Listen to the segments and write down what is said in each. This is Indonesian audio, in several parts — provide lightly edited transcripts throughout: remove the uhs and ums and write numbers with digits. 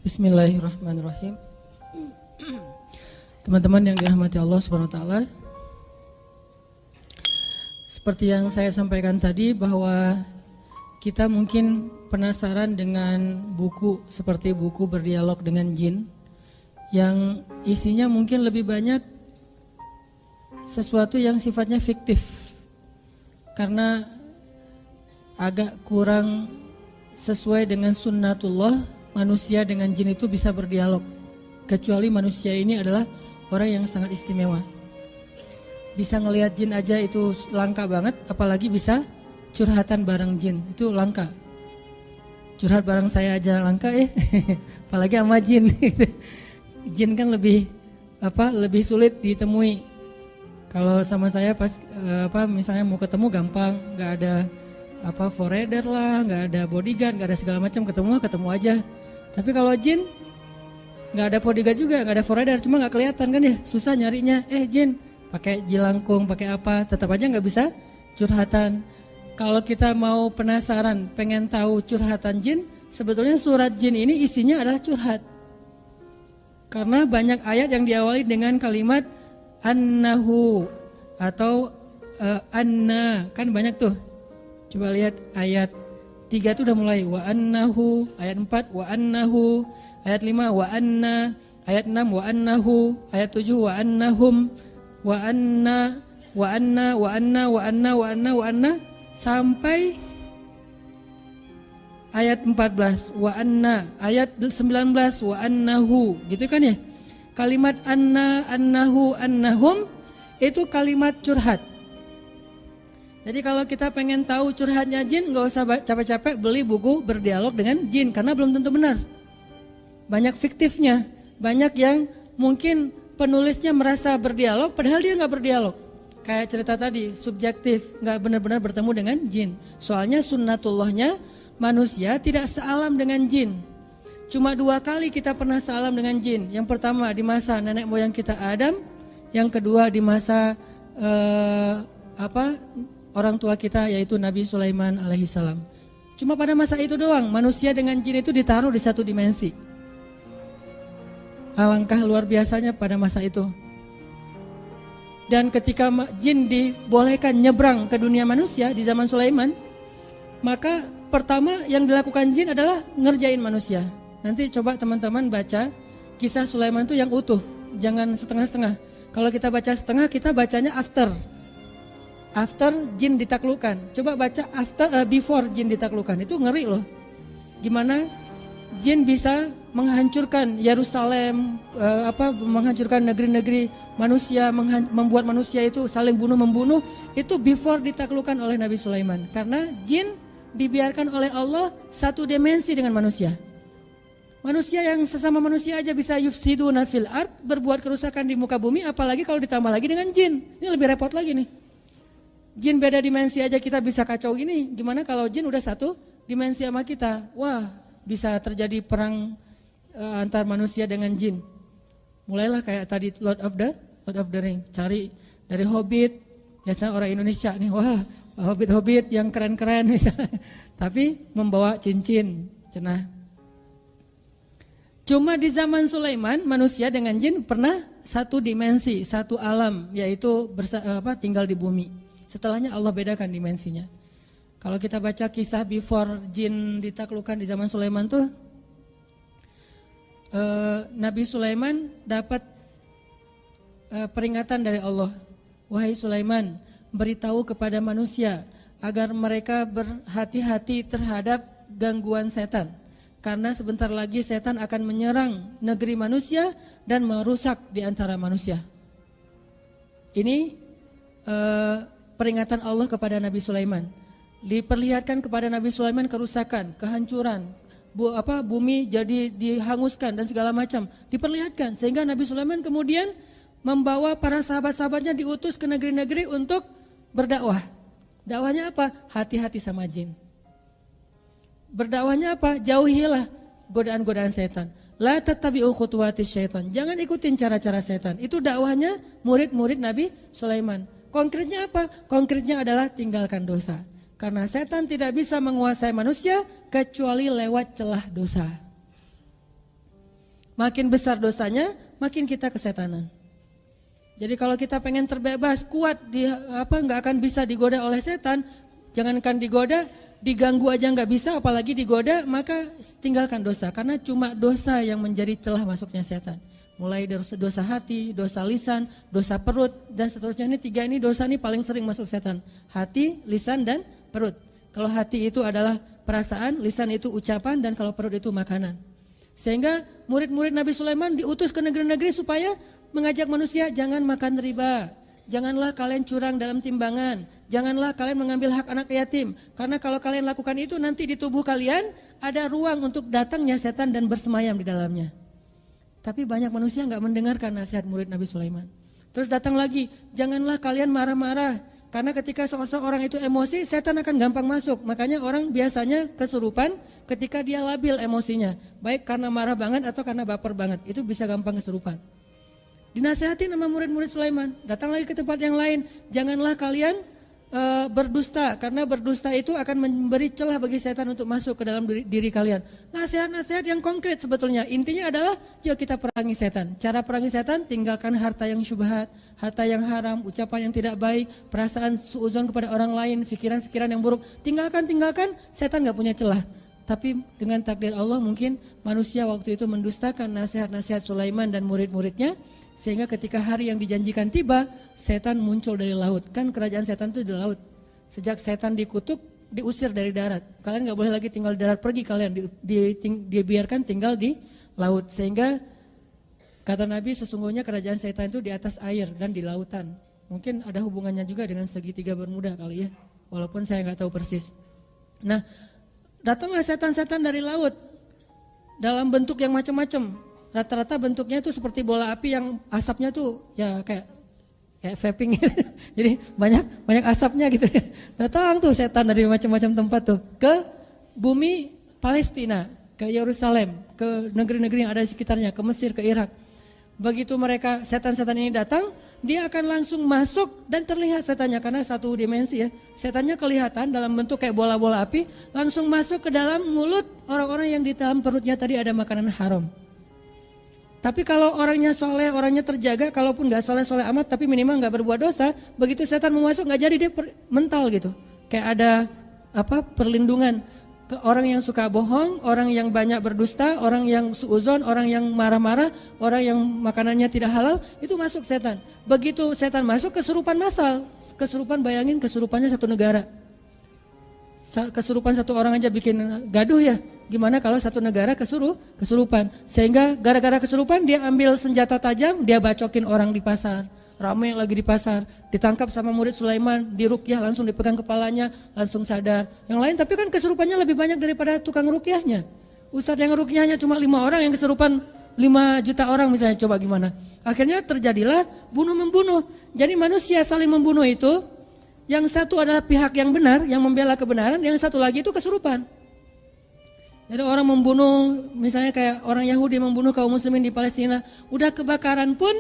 Bismillahirrahmanirrahim. Teman-teman yang dirahmati Allah SWT, seperti yang saya sampaikan tadi bahwa kita mungkin penasaran dengan buku seperti buku berdialog dengan jin yang isinya mungkin lebih banyak sesuatu yang sifatnya fiktif karena agak kurang sesuai dengan sunnatullah. Manusia dengan jin itu bisa berdialog, kecuali manusia ini adalah orang yang sangat istimewa. Bisa ngelihat jin aja itu langka banget, apalagi bisa curhatan bareng jin, itu langka. Curhat bareng saya aja langka apalagi sama jin. Jin kan lebih sulit ditemui. Kalau sama saya pas misalnya mau ketemu gampang, nggak ada forerunner lah, nggak ada bodyguard, nggak ada segala macam, ketemu aja. Tapi kalau jin nggak ada bodyguard juga, nggak ada forerunner, cuma nggak kelihatan kan ya, susah nyarinya. Jin pakai jilangkung, pakai apa, tetap aja nggak bisa curhatan. Kalau kita mau penasaran, pengen tahu curhatan jin, sebetulnya surat jin ini isinya adalah curhat. Karena banyak ayat yang diawali dengan kalimat annahu atau anna, kan banyak tuh. Coba lihat ayat 3 itu udah mulai wa annahu, ayat 4 wa annahu, ayat 5 wa anna, ayat 6 wa annahu, ayat 7 wa annahum, wa anna, wa anna, wa anna, wa anna, wa anna, wa anna sampai ayat 14 wa anna, ayat 19 wa annahu, gitu kan ya. Kalimat anna, annahu, annahum itu kalimat curhat. Jadi kalau kita pengen tahu curhatnya jin, nggak usah capek-capek beli buku berdialog dengan jin, karena belum tentu benar. Banyak fiktifnya, banyak yang mungkin penulisnya merasa berdialog, padahal dia nggak berdialog. Kayak cerita tadi, subjektif, nggak benar-benar bertemu dengan jin. Soalnya sunnatullahnya manusia tidak sealam dengan jin. Cuma 2 kali kita pernah sealam dengan jin. Yang pertama di masa nenek moyang kita Adam, yang kedua di masa orang tua kita yaitu Nabi Sulaiman alaihissalam. Cuma pada masa itu doang manusia dengan jin itu ditaruh di satu dimensi. Alangkah luar biasanya pada masa itu. Dan ketika jin dibolehkan nyebrang ke dunia manusia di zaman Sulaiman, maka pertama yang dilakukan jin adalah ngerjain manusia. Nanti coba teman-teman baca kisah Sulaiman itu yang utuh, jangan setengah-setengah. Kalau kita baca setengah, kita bacanya after jin ditaklukkan. Coba baca before jin ditaklukkan. Itu ngeri loh. Gimana jin bisa menghancurkan Yerusalem, menghancurkan negeri-negeri manusia, membuat manusia itu saling bunuh-membunuh. Itu before ditaklukkan oleh Nabi Sulaiman. Karena jin dibiarkan oleh Allah satu dimensi dengan manusia. Manusia yang sesama manusia aja bisa yufsiduna fil ard, berbuat kerusakan di muka bumi, apalagi kalau ditambah lagi dengan jin. Ini lebih repot lagi nih. Jin beda dimensi aja kita bisa kacau gini. Gimana kalau jin udah satu dimensi sama kita? Wah, bisa terjadi perang antar manusia dengan jin. Mulailah kayak tadi Lord of the Ring. Cari dari Hobbit. Biasanya orang Indonesia nih, wah Hobbit yang keren-keren misalnya. Tapi membawa cincin, cenah. Cuma di zaman Sulaiman manusia dengan jin pernah satu dimensi, satu alam, yaitu tinggal di bumi. Setelahnya Allah bedakan dimensinya. Kalau kita baca kisah before jin ditaklukkan di zaman Sulaiman tuh, Nabi Sulaiman dapat peringatan dari Allah. Wahai Sulaiman, beritahu kepada manusia agar mereka berhati-hati terhadap gangguan setan. Karena sebentar lagi setan akan menyerang negeri manusia dan merusak di antara manusia. Ini peringatan Allah kepada Nabi Sulaiman. Diperlihatkan kepada Nabi Sulaiman kerusakan, kehancuran, bumi jadi dihanguskan dan segala macam. Diperlihatkan sehingga Nabi Sulaiman kemudian membawa para sahabat-sahabatnya diutus ke negeri-negeri untuk berdakwah. Dakwahnya apa? Hati-hati sama jin. Berdakwahnya apa? Jauhilah godaan-godaan setan. La tattabi'u khutuwatis syaitan. Jangan ikutin cara-cara setan. Itu dakwahnya murid-murid Nabi Sulaiman. Konkretnya apa? Konkretnya adalah tinggalkan dosa. Karena setan tidak bisa menguasai manusia kecuali lewat celah dosa. Makin besar dosanya, makin kita kesetanan. Jadi kalau kita pengen terbebas, kuat, nggak akan bisa digoda oleh setan, jangankan digoda, diganggu aja nggak bisa, apalagi digoda, maka tinggalkan dosa. Karena cuma dosa yang menjadi celah masuknya setan. Mulai dari dosa hati, dosa lisan, dosa perut, dan seterusnya. Ini 3 ini dosa ini paling sering masuk setan. Hati, lisan, dan perut. Kalau hati itu adalah perasaan, lisan itu ucapan, dan kalau perut itu makanan. Sehingga murid-murid Nabi Sulaiman diutus ke negeri-negeri supaya mengajak manusia, jangan makan riba, janganlah kalian curang dalam timbangan, janganlah kalian mengambil hak anak yatim. Karena kalau kalian lakukan itu nanti di tubuh kalian ada ruang untuk datangnya setan dan bersemayam di dalamnya. Tapi banyak manusia nggak mendengarkan nasihat murid Nabi Sulaiman. Terus datang lagi, janganlah kalian marah-marah. Karena ketika seseorang itu emosi, setan akan gampang masuk. Makanya orang biasanya kesurupan ketika dia labil emosinya. Baik karena marah banget atau karena baper banget. Itu bisa gampang kesurupan. Dinasihati nama murid-murid Sulaiman. Datang lagi ke tempat yang lain. Janganlah kalian berdusta. Karena berdusta itu akan memberi celah bagi setan untuk masuk ke dalam diri kalian. Nasihat-nasihat yang konkret sebetulnya. Intinya adalah, yuk kita perangi setan. Cara perangi setan, tinggalkan harta yang syubhat, harta yang haram, ucapan yang tidak baik, perasaan suuzon kepada orang lain, pikiran-pikiran yang buruk. Tinggalkan, setan gak punya celah. Tapi dengan takdir Allah mungkin manusia waktu itu mendustakan nasihat-nasihat Sulaiman dan murid-muridnya. Sehingga ketika hari yang dijanjikan tiba, setan muncul dari laut. Kan kerajaan setan itu di laut. Sejak setan dikutuk, diusir dari darat. Kalian gak boleh lagi tinggal di darat, pergi kalian. Dibiarkan tinggal di laut. Sehingga kata Nabi sesungguhnya kerajaan setan itu di atas air dan di lautan. Mungkin ada hubungannya juga dengan segitiga Bermuda kali ya. Walaupun saya gak tahu persis. Nah, datanglah setan-setan dari laut. Dalam bentuk yang macam-macam. Rata-rata bentuknya itu seperti bola api yang asapnya tuh ya kayak vaping gitu. Jadi banyak asapnya gitu ya. Datang tuh setan dari macam-macam tempat tuh ke bumi Palestina, ke Yerusalem, ke negeri-negeri yang ada di sekitarnya, ke Mesir, ke Irak. Begitu mereka setan-setan ini datang, dia akan langsung masuk dan terlihat setannya karena satu dimensi ya. Setannya kelihatan dalam bentuk kayak bola-bola api, langsung masuk ke dalam mulut orang-orang yang di dalam perutnya tadi ada makanan haram. Tapi kalau orangnya soleh, orangnya terjaga, kalaupun gak soleh-soleh amat, tapi minimal gak berbuat dosa, begitu setan mau masuk gak jadi dia mental gitu. Kayak ada perlindungan. Ke orang yang suka bohong, orang yang banyak berdusta, orang yang suuzon, orang yang marah-marah, orang yang makanannya tidak halal, itu masuk setan. Begitu setan masuk, kesurupan massal. Kesurupan, bayangin kesurupannya satu negara. Kesurupan satu orang aja bikin gaduh ya. Gimana kalau satu negara kesurupan. Sehingga gara-gara kesurupan dia ambil senjata tajam, dia bacokin orang di pasar. Ramai lagi di pasar, ditangkap sama murid Sulaiman, diruqyah langsung dipegang kepalanya, langsung sadar. Yang lain tapi kan kesurupannya lebih banyak daripada tukang ruqyahnya. Ustadz yang ruqyahnya cuma 5 orang, yang kesurupan 5 juta orang misalnya, coba gimana. Akhirnya terjadilah bunuh-membunuh. Jadi manusia saling membunuh itu, yang satu adalah pihak yang benar, yang membela kebenaran, yang satu lagi itu kesurupan. Jadi orang membunuh, misalnya kayak orang Yahudi membunuh kaum muslimin di Palestina, udah kebakaran pun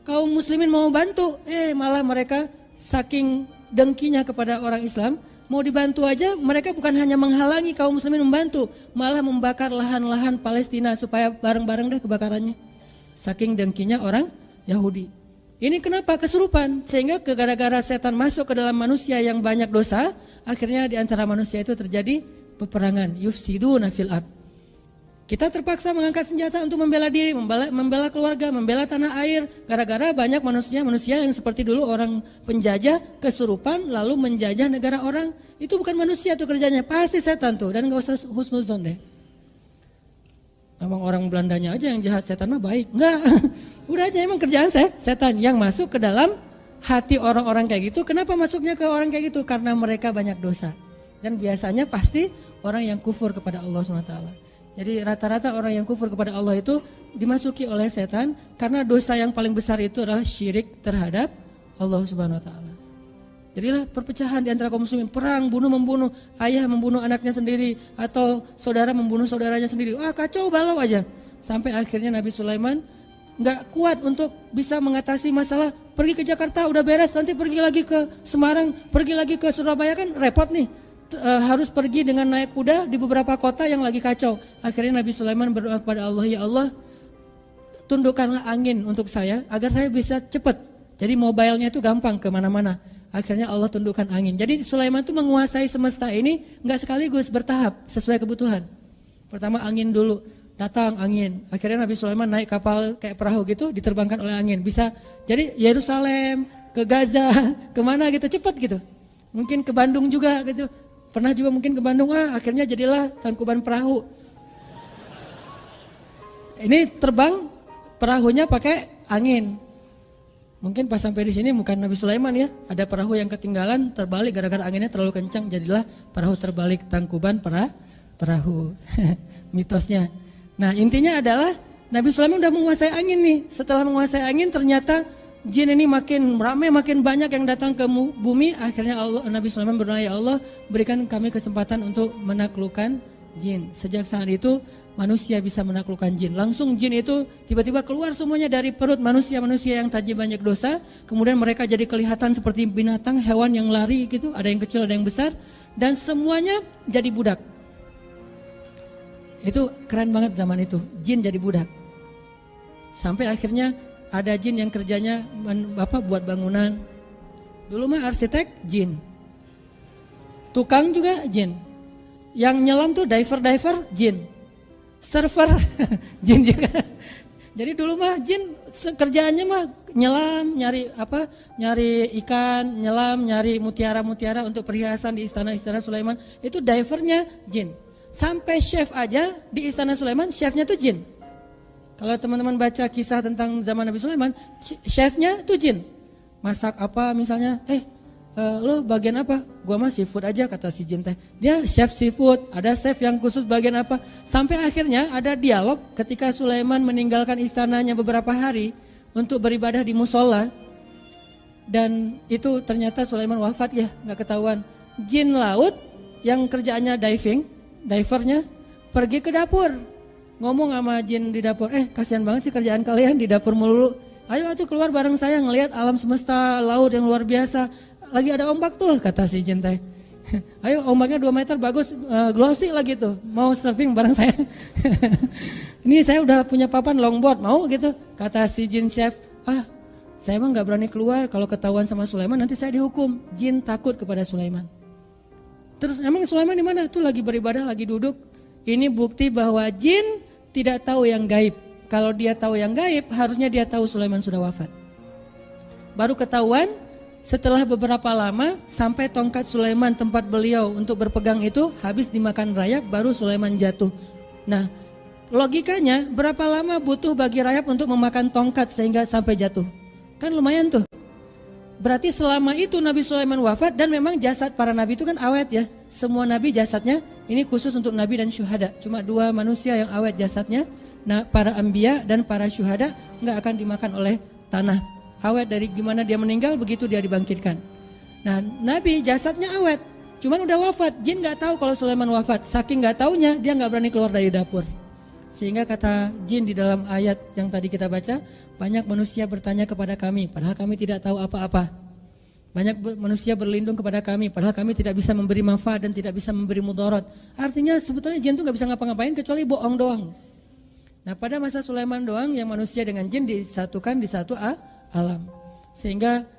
kaum muslimin mau bantu, malah mereka saking dengkinya kepada orang Islam, mau dibantu aja mereka bukan hanya menghalangi kaum muslimin membantu, malah membakar lahan-lahan Palestina supaya bareng-bareng deh kebakarannya. Saking dengkinya orang Yahudi. Ini kenapa? Kesurupan. Sehingga gara-gara setan masuk ke dalam manusia yang banyak dosa, akhirnya di antara manusia itu terjadi peperangan, yufsiduna fil ard. Kita terpaksa mengangkat senjata untuk membela diri, membela keluarga, membela tanah air. Gara-gara banyak manusia yang seperti dulu orang penjajah kesurupan lalu menjajah negara orang. Itu bukan manusia tuh kerjanya, pasti setan tuh. Dan gak usah husnuzon deh. Emang orang Belandanya aja yang jahat, setan mah baik. Enggak, udah aja emang kerjaan setan yang masuk ke dalam hati orang-orang kayak gitu. Kenapa masuknya ke orang kayak gitu? Karena mereka banyak dosa. Dan biasanya pasti orang yang kufur kepada Allah SWT. Jadi rata-rata orang yang kufur kepada Allah itu dimasuki oleh setan karena dosa yang paling besar itu adalah syirik terhadap Allah SWT. Jadilah perpecahan di antara kaum muslimin, perang, bunuh-membunuh, ayah membunuh anaknya sendiri atau saudara membunuh saudaranya sendiri. Wah, kacau balau aja. Sampai akhirnya Nabi Sulaiman nggak kuat untuk bisa mengatasi masalah. Pergi ke Jakarta udah beres, nanti pergi lagi ke Semarang, pergi lagi ke Surabaya, kan repot nih. Harus pergi dengan naik kuda di beberapa kota yang lagi kacau. Akhirnya Nabi Sulaiman berdoa kepada Allah, ya Allah, tundukkanlah angin untuk saya agar saya bisa cepat. Jadi mobilenya itu gampang kemana-mana. Akhirnya Allah tundukkan angin. Jadi Sulaiman itu menguasai semesta ini nggak sekaligus, bertahap sesuai kebutuhan. Pertama angin dulu, datang angin. Akhirnya Nabi Sulaiman naik kapal kayak perahu gitu, diterbangkan oleh angin. Bisa jadi Yerusalem, ke Gaza, kemana gitu, cepat gitu. Mungkin ke Bandung juga gitu. Pernah juga mungkin ke Bandung, akhirnya jadilah Tangkuban Perahu. Ini terbang perahunya pakai angin. Mungkin pas sampai di sini bukan Nabi Sulaiman ya, ada perahu yang ketinggalan terbalik gara-gara anginnya terlalu kencang, jadilah perahu terbalik Tangkuban Perahu. Mitosnya. Nah, intinya adalah Nabi Sulaiman udah menguasai angin nih. Setelah menguasai angin ternyata jin ini makin ramai, makin banyak yang datang ke bumi. Akhirnya Nabi Sulaiman berdoa, ya Allah, berikan kami kesempatan untuk menaklukkan jin. Sejak saat itu manusia bisa menaklukkan jin. Langsung jin itu tiba-tiba keluar semuanya dari perut manusia-manusia yang tadi banyak dosa. Kemudian mereka jadi kelihatan seperti binatang, hewan yang lari gitu. Ada yang kecil, ada yang besar. Dan semuanya jadi budak. Itu keren banget zaman itu. Jin jadi budak. Sampai akhirnya ada jin yang kerjanya buat bangunan. Dulu mah arsitek jin. Tukang juga jin. Yang nyelam tuh diver jin. Server jin juga. Jadi dulu mah jin kerjaannya mah nyelam, nyari ikan, nyelam, nyari mutiara-mutiara untuk perhiasan di istana-istana Sulaiman. Itu divernya jin. Sampai chef aja di istana Sulaiman, chefnya tuh jin. Kalau teman-teman baca kisah tentang zaman Nabi Sulaiman, chefnya tuh jin. Masak apa misalnya, lo bagian apa? Gua mah seafood aja, kata si jin teh. Dia chef seafood, ada chef yang khusus bagian apa. Sampai akhirnya ada dialog ketika Sulaiman meninggalkan istananya beberapa hari untuk beribadah di musola. Dan itu ternyata Sulaiman wafat ya, gak ketahuan. Jin laut yang kerjaannya divernya pergi ke dapur. Ngomong sama jin di dapur, kasihan banget sih kerjaan kalian di dapur melulu. Ayo atuh keluar bareng saya ngelihat alam semesta laut yang luar biasa. Lagi ada ombak tuh, kata si jin teh. Ayo ombaknya 2 meter bagus, glossy lagi tuh. Mau surfing bareng saya. Ini saya udah punya papan longboard, mau gitu. Kata si jin chef, saya emang gak berani keluar, kalau ketahuan sama Sulaiman nanti saya dihukum. Jin takut kepada Sulaiman. Terus emang Sulaiman di mana? Tuh lagi beribadah, lagi duduk. Ini bukti bahwa jin tidak tahu yang gaib. Kalau dia tahu yang gaib, harusnya dia tahu Sulaiman sudah wafat. Baru ketahuan setelah beberapa lama sampai tongkat Sulaiman tempat beliau untuk berpegang itu habis dimakan rayap, baru Sulaiman jatuh. Nah, logikanya berapa lama butuh bagi rayap untuk memakan tongkat sehingga sampai jatuh? Kan lumayan tuh. Berarti selama itu Nabi Sulaiman wafat, dan memang jasad para nabi itu kan awet ya. Semua nabi jasadnya, ini khusus untuk nabi dan syuhada. Cuma 2 manusia yang awet jasadnya. Nah, para anbiya dan para syuhada nggak akan dimakan oleh tanah. Awet dari gimana dia meninggal, begitu dia dibangkitkan. Nah, nabi jasadnya awet, cuman udah wafat. Jin nggak tahu kalau Sulaiman wafat. Saking nggak taunya, dia nggak berani keluar dari dapur. Sehingga kata jin di dalam ayat yang tadi kita baca, banyak manusia bertanya kepada kami, padahal kami tidak tahu apa-apa. Banyak manusia berlindung kepada kami, padahal kami tidak bisa memberi manfaat dan tidak bisa memberi mudarat. Artinya sebetulnya jin itu gak bisa ngapa-ngapain kecuali bohong doang. Nah, pada masa Sulaiman doang yang manusia dengan jin disatukan di satu alam. Sehingga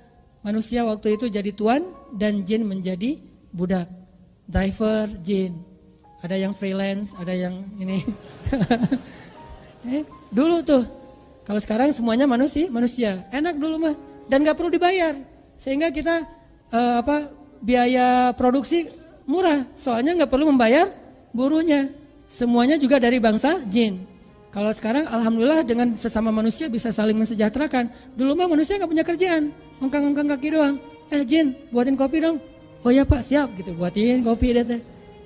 manusia waktu itu jadi tuan dan jin menjadi budak. Driver jin. Ada yang freelance, ada yang ini. Dulu tuh. Kalau sekarang semuanya manusia. Enak dulu mah dan gak perlu dibayar. Sehingga kita biaya produksi murah. Soalnya gak perlu membayar buruhnya. Semuanya juga dari bangsa jin. Kalau sekarang alhamdulillah dengan sesama manusia bisa saling mensejahterakan. Dulu mah manusia gak punya kerjaan, ngangkang kaki doang. Jin, buatin kopi dong. Oh ya Pak, siap gitu, buatin kopi deh.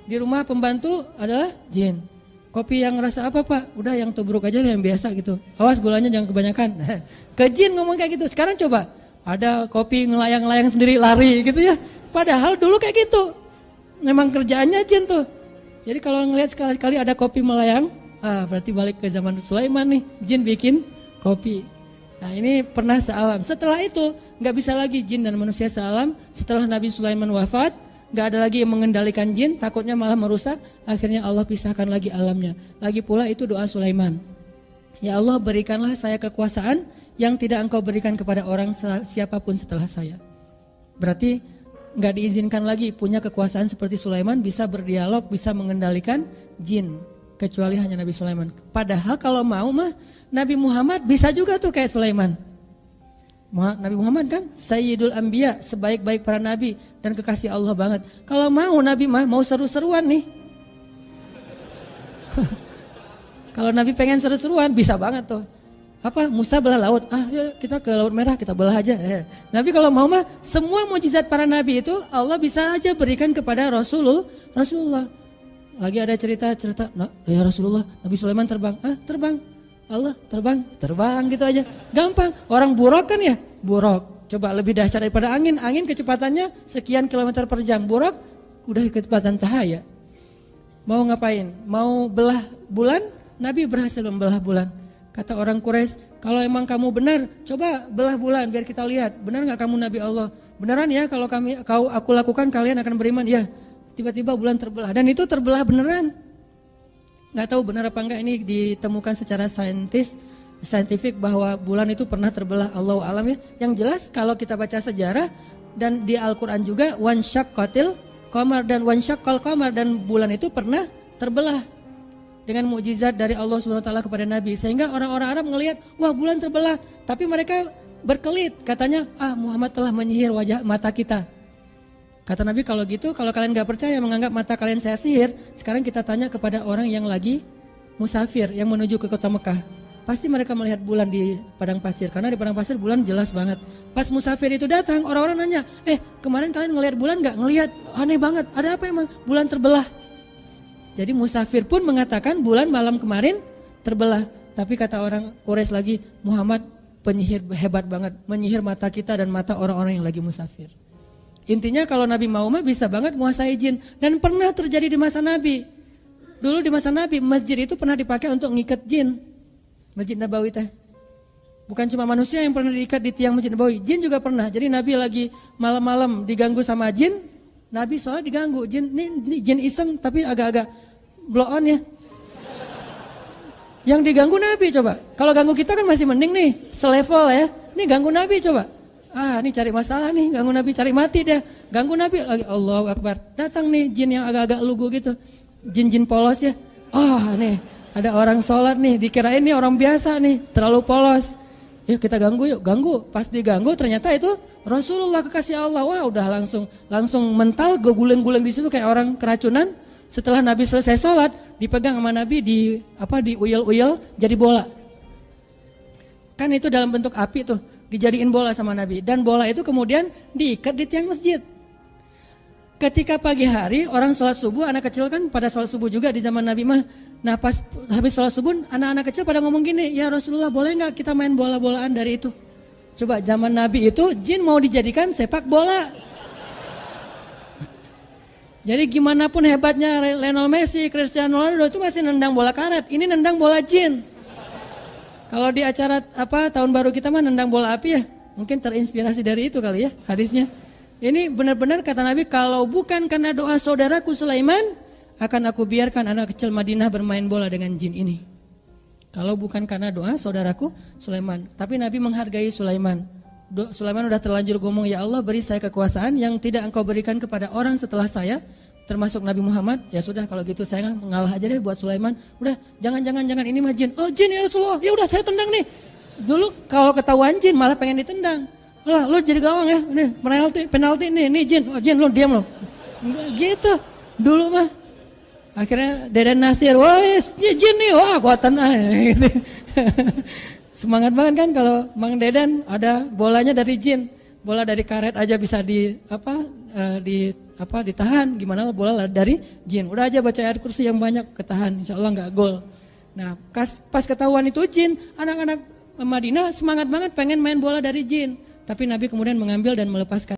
Di rumah pembantu adalah jin. Kopi yang rasa apa Pak? Udah yang tubruk aja yang biasa gitu. Awas gulanya jangan kebanyakan. Ke jin ngomong kayak gitu. Sekarang coba, ada kopi ngelayang-layang sendiri lari gitu ya. Padahal dulu kayak gitu. Memang kerjaannya jin tuh. Jadi kalau ngelihat sekali-kali ada kopi melayang, berarti balik ke zaman Sulaiman nih, jin bikin kopi. Nah ini pernah sealam. Setelah itu gak bisa lagi jin dan manusia sealam. Setelah Nabi Sulaiman wafat, gak ada lagi yang mengendalikan jin, takutnya malah merusak. Akhirnya Allah pisahkan lagi alamnya. Lagi pula itu doa Sulaiman. Ya Allah, berikanlah saya kekuasaan yang tidak engkau berikan kepada orang siapapun setelah saya. Berarti nggak diizinkan lagi punya kekuasaan seperti Sulaiman, bisa berdialog, bisa mengendalikan jin, kecuali hanya Nabi Sulaiman. Padahal kalau mau mah Nabi Muhammad bisa juga tuh kayak Sulaiman. Nabi Muhammad kan Sayyidul Anbiya, sebaik-baik para nabi dan kekasih Allah banget. Kalau mau Nabi mah mau seru-seruan nih. Kalau Nabi pengen seru-seruan bisa banget tuh. Apa Musa belah laut, ya kita ke Laut Merah, kita belah aja. Nabi kalau mau mah semua mukjizat para nabi itu Allah bisa aja berikan kepada Rasulullah. Lagi ada cerita, ya Rasulullah, Nabi Sulaiman terbang, terbang. Allah terbang gitu aja. Gampang, orang buruk kan ya, buruk. Coba lebih dahsyat daripada angin kecepatannya sekian kilometer per jam. Buruk udah kecepatan cahaya. Mau ngapain? Mau belah bulan? Nabi berhasil membelah bulan. Kata orang Quraisy, kalau emang kamu benar, coba belah bulan biar kita lihat. Benar nggak kamu Nabi Allah? Beneran ya kalau aku lakukan kalian akan beriman? Ya. Tiba-tiba bulan terbelah dan itu terbelah beneran. Nggak tahu benar apa enggak, ini ditemukan secara saintifik bahwa bulan itu pernah terbelah, Allahu alam ya. Yang jelas kalau kita baca sejarah dan di Al-Qur'an juga wan syaqqatil qamar dan wan syaqqal qamar, dan bulan itu pernah terbelah dengan mukjizat dari Allah Subhanahu wa taala kepada Nabi, sehingga orang-orang Arab ngelihat, wah bulan terbelah, tapi mereka berkelit, katanya Muhammad telah menyihir wajah mata kita. Kata Nabi, kalau gitu, kalau kalian gak percaya menganggap mata kalian saya sihir, sekarang kita tanya kepada orang yang lagi musafir, yang menuju ke kota Mekah. Pasti mereka melihat bulan di padang pasir, karena di padang pasir bulan jelas banget. Pas musafir itu datang, orang-orang nanya, kemarin kalian ngelihat bulan gak? Ngelihat, aneh banget, ada apa emang? Bulan terbelah. Jadi musafir pun mengatakan bulan malam kemarin terbelah. Tapi kata orang Quraisy lagi, Muhammad penyihir hebat banget, menyihir mata kita dan mata orang-orang yang lagi musafir. Intinya kalau Nabi mau mah bisa banget menguasai jin, dan pernah terjadi di masa Nabi. Dulu di masa Nabi masjid itu pernah dipakai untuk ngikat jin. Masjid Nabawi teh. Bukan cuma manusia yang pernah diikat di tiang Masjid Nabawi, jin juga pernah. Jadi Nabi lagi malam-malam diganggu sama jin, Nabi soalnya diganggu jin, ini jin iseng tapi agak-agak blow on ya. Yang diganggu Nabi coba. Kalau ganggu kita kan masih mending nih, selevel ya. Ini ganggu Nabi coba. Ini cari masalah nih, ganggu Nabi, cari mati dia. Ganggu Nabi lagi, Allahu Akbar. Datang nih jin yang agak-agak lugu gitu. Jin-jin polos ya. Nih ada orang sholat nih, dikirain nih orang biasa nih, terlalu polos. Yuk kita ganggu yuk, ganggu. Pas diganggu ternyata itu Rasulullah kekasih Allah. Wah udah langsung mental, guling-guling di situ kayak orang keracunan. Setelah Nabi selesai sholat, dipegang sama Nabi, diuyel-uyel jadi bola. Kan itu dalam bentuk api tuh. Dijadiin bola sama Nabi, dan bola itu kemudian diikat di tiang masjid. Ketika pagi hari orang sholat subuh, anak kecil kan pada sholat subuh juga di zaman Nabi mah. Nah pas habis sholat subuh, anak-anak kecil pada ngomong gini, ya Rasulullah boleh nggak kita main bola-bolaan dari itu? Coba zaman Nabi itu jin mau dijadikan sepak bola. Jadi gimana pun hebatnya Lionel Messi, Cristiano Ronaldo itu masih nendang bola karet, ini nendang bola jin. Kalau di acara tahun baru kita mah nendang bola api ya, mungkin terinspirasi dari itu kali ya hadisnya. Ini benar-benar kata Nabi, kalau bukan karena doa saudaraku Sulaiman, akan aku biarkan anak kecil Madinah bermain bola dengan jin ini. Kalau bukan karena doa saudaraku Sulaiman. Tapi Nabi menghargai Sulaiman. Sulaiman udah terlanjur ngomong, ya Allah beri saya kekuasaan yang tidak engkau berikan kepada orang setelah saya, termasuk Nabi Muhammad. Ya sudah kalau gitu saya mengalah aja deh buat Sulaiman. Udah jangan ini mah jin. Oh jin ya Rasulullah, ya udah saya tendang nih. Dulu kalau ketahuan jin malah pengen ditendang. Lah lo jadi gawang ya, nih penalti nih jin. Oh jin lo diam lo. Gitu dulu mah. Akhirnya Deden Nasir, wah ya jin nih, wah kuatan gitu. Semangat banget kan kalau Mang Deden ada bolanya dari jin. Bola dari karet aja bisa ditahan, gimana bola dari jin. Udah aja baca ayat kursi yang banyak ketahan, insya Allah nggak gol. Nah pas ketahuan itu jin, anak-anak Madinah semangat banget pengen main bola dari jin. Tapi Nabi kemudian mengambil dan melepaskan.